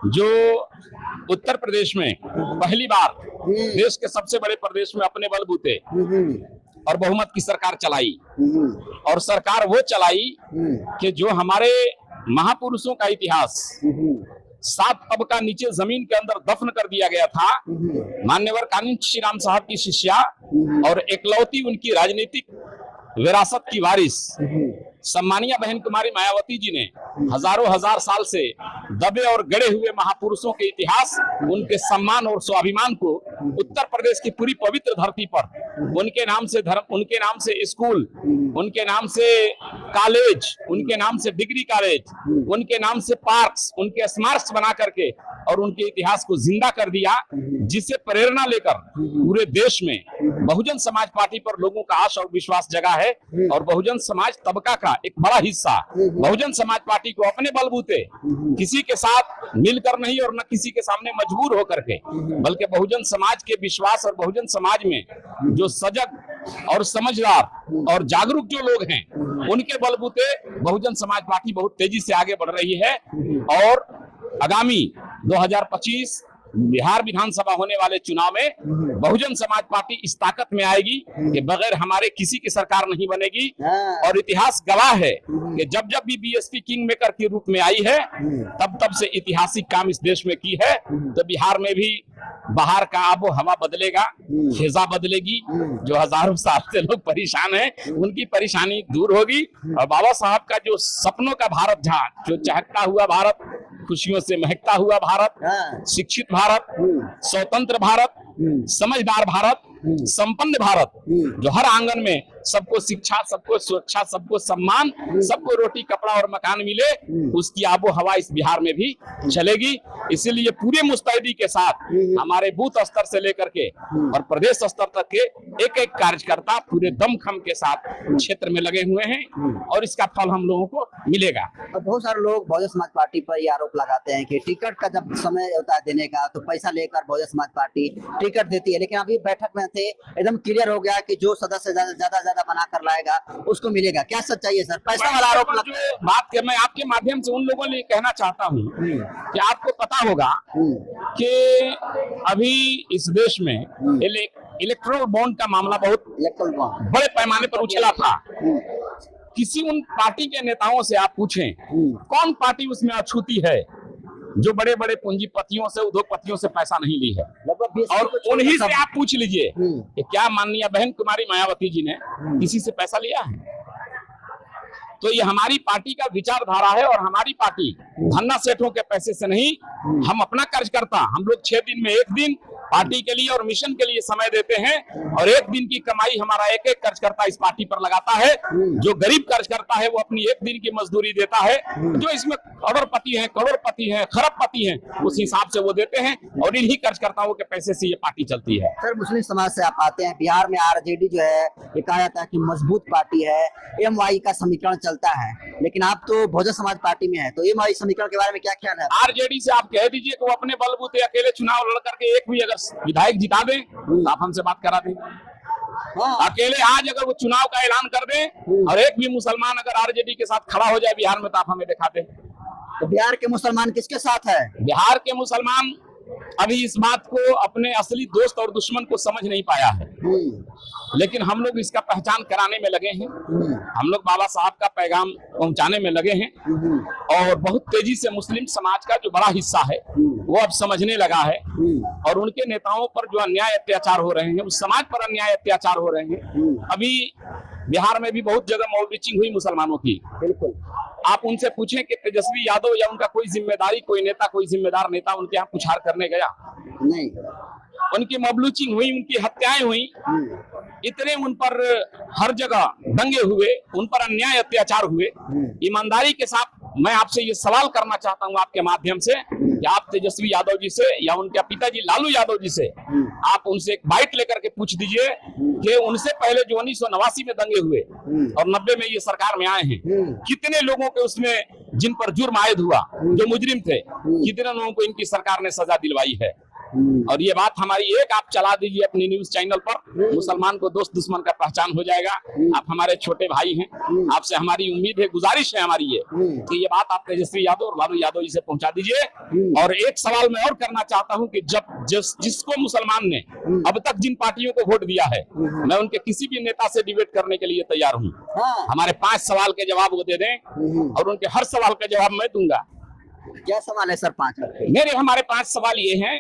जो उत्तर प्रदेश में पहली बार देश के सबसे बड़े प्रदेश में अपने बलबूते और बहुमत की सरकार चलाई। और सरकार वो चलाई कि जो हमारे महापुरुषों का इतिहास 7 तबका नीचे जमीन के अंदर दफन कर दिया गया था। मान्यवर कानून श्री राम साहब की शिष्या और एकलौती उनकी राजनीतिक विरासत की वारिस सम्मानिया बहन कुमारी मायावती जी ने हजारों हजार साल से दबे और गड़े हुए महापुरुषों के इतिहास, उनके सम्मान और स्वाभिमान को उत्तर प्रदेश की पूरी पवित्र धरती पर उनके नाम से धर्म, उनके नाम से स्कूल, उनके नाम से कॉलेज, उनके नाम से डिग्री कॉलेज, उनके नाम से पार्क्स, उनके स्मारक बना करके और उनके इतिहास को जिंदा कर दिया, जिससे प्रेरणा लेकर पूरे देश में बहुजन समाज पार्टी पर लोगों का आशा और विश्वास जगा है। और बहुजन समाज तबका का एक बड़ा हिस्सा बहुजन समाज पार्टी को अपने बलबूते किसी के साथ मिलकर नहीं और न किसी के सामने मजबूर होकर के, बल्कि बहुजन समाज के विश्वास और बहुजन समाज में जो सजग और समझदार और जागरूक जो लोग हैं, उनके बलबूते बहुजन समाज पार्टी बहुत तेजी से आगे बढ़ रही है। और आगामी 2025 बिहार विधानसभा होने वाले चुनाव में बहुजन समाज पार्टी इस ताकत में आएगी कि बगैर हमारे किसी की सरकार नहीं बनेगी। और इतिहास गवाह है कि जब जब भी बीएसपी किंग मेकर के रूप में आई है, तब तब से ऐतिहासिक काम इस देश में की है। तो बिहार में भी बाहर का आबो हवा बदलेगा, फिजा बदलेगी। जो हजारों साल से लोग परेशान हैं, उनकी परेशानी दूर होगी। और बाबा साहब का जो सपनों का भारत था, जो चहकता हुआ भारत, खुशियों से महकता हुआ भारत, शिक्षित भारत, स्वतंत्र भारत, समझदार भारत, संपन्न भारत, जो हर आंगन में सबको शिक्षा, सबको सुरक्षा, सबको सम्मान, सबको रोटी कपड़ा और मकान मिले, उसकी आबो हवा इस बिहार में भी चलेगी। इसीलिए पूरे मुस्तैदी के साथ हमारे बूथ स्तर से लेकर के और प्रदेश स्तर तक के एक एक कार्यकर्ता पूरे दमखम के साथ क्षेत्र में लगे हुए हैं और इसका फल हम लोगों को मिलेगा। और बहुत सारे लोग बहुजन समाज पार्टी पर ये आरोप लगाते हैं कि टिकट का जब समय होता है देने का, तो पैसा लेकर बहुजन समाज पार्टी टिकट देती है। लेकिन अभी बैठक में थे एकदम क्लियर हो गया कि जो सदस्य ज्यादा बना कर लाएगा उसको मिलेगा। क्या सच्चाई है सर? पैसा वाला आरोप बात के मैं आपके माध्यम से उन लोगों ने कहना चाहता हूँ कि आपको पता होगा कि अभी इस देश में इलेक्ट्रोल बॉन्ड का मामला बहुत बड़े पैमाने पर उछला था। किसी उन पार्टी के नेताओं से आप पूछें कौन पार्टी उसमें अछूती है जो बड़े बड़े पूंजीपतियों से, उद्योगपतियों से पैसा नहीं ली है। और उन्हीं से आप पूछ लीजिए कि क्या माननीय बहन कुमारी मायावती जी ने किसी से पैसा लिया है? तो ये हमारी पार्टी का विचारधारा है। और हमारी पार्टी धन्ना सेठों के पैसे से नहीं, हम अपना कार्यकर्ता, हम लोग 6 दिन में 1 दिन पार्टी के लिए और मिशन के लिए समय देते हैं। और 1 दिन की कमाई हमारा एक एक कार्यकर्ता इस पार्टी पर लगाता है। जो गरीब कार्यकर्ता है वो अपनी 1 दिन की मजदूरी देता है। जो इसमें अरबपति हैं, करोड़पति हैं, खरबपति हैं, उस हिसाब से वो देते हैं। और इन्हीं कार्यकर्ताओं के पैसे से ये पार्टी चलती है। सर, मुस्लिम समाज से आप आते हैं। बिहार में आरजेडी जो है, ये कहा जाता है कि मजबूत पार्टी है, एमवाई का समीकरण चलता है, लेकिन आप तो बहुजन समाज पार्टी में है, तो एमवाई समीकरण के बारे में क्या ख्याल है? आरजेडी से आप कह दीजिए कि वो अपने बलबूते अकेले चुनाव लड़ करके एक भी अगर विधायक जिता दें तो आप हमसे बात करा दें। अकेले आज अगर वो चुनाव का ऐलान कर दें और एक भी मुसलमान अगर आरजेडी के साथ खड़ा हो जाए बिहार में, तो आप हमें दिखा दें। तो बिहार के मुसलमान किसके साथ है? बिहार के मुसलमान अभी इस बात को अपने असली दोस्त और दुश्मन को समझ नहीं पाया है, लेकिन हम लोग इसका पहचान कराने में लगे हैं। हम लोग बाबा साहब का पैगाम पहुंचाने में लगे हैं। और बहुत तेजी से मुस्लिम समाज का जो बड़ा हिस्सा है वो अब समझने लगा है। और उनके नेताओं पर जो अन्याय अत्याचार हो रहे हैं, उस समाज पर अन्याय अत्याचार हो रहे हैं। अभी बिहार में भी बहुत जगह मॉब लिंचिंग हुई मुसलमानों की। बिल्कुल, आप उनसे पूछें कि तेजस्वी यादव या उनका कोई जिम्मेदारी, कोई नेता, कोई जिम्मेदार नेता उनके यहाँ पुछार करने गया? नहीं। उनकी मॉब लिंचिंग हुई, उनकी हत्याएं हुई, इतने उन पर हर जगह दंगे हुए, उन पर अन्याय अत्याचार हुए। ईमानदारी के साथ मैं आपसे ये सवाल करना चाहता हूँ आपके माध्यम से कि आप तेजस्वी यादव जी से या उनके पिताजी लालू यादव जी से आप उनसे एक बाइट लेकर के पूछ दीजिए कि उनसे पहले जो 1989 में दंगे हुए और 90 में ये सरकार में आए हैं, कितने लोगों के उसमें जिन पर जुर्म आयद हुआ, जो मुजरिम थे, कितने लोगों को इनकी सरकार ने सजा दिलवाई है। और ये बात हमारी एक आप चला दीजिए अपनी न्यूज चैनल पर, मुसलमान को दोस्त दुश्मन का पहचान हो जाएगा। आप हमारे छोटे भाई हैं, आपसे हमारी उम्मीद है, गुजारिश है हमारी ये कि ये बात आप तेजस्वी यादव और लालू यादव जी से पहुंचा दीजिए। और एक सवाल मैं और करना चाहता हूं कि जब जिसको मुसलमान ने अब तक जिन पार्टियों को वोट दिया है, मैं उनके किसी भी नेता से डिबेट करने के लिए तैयार हूं। हमारे 5 सवाल के जवाब वो दे दें और उनके हर सवाल का जवाब मैं दूंगा। क्या सवाल है सर? 5 हमारे 5 सवाल ये हैं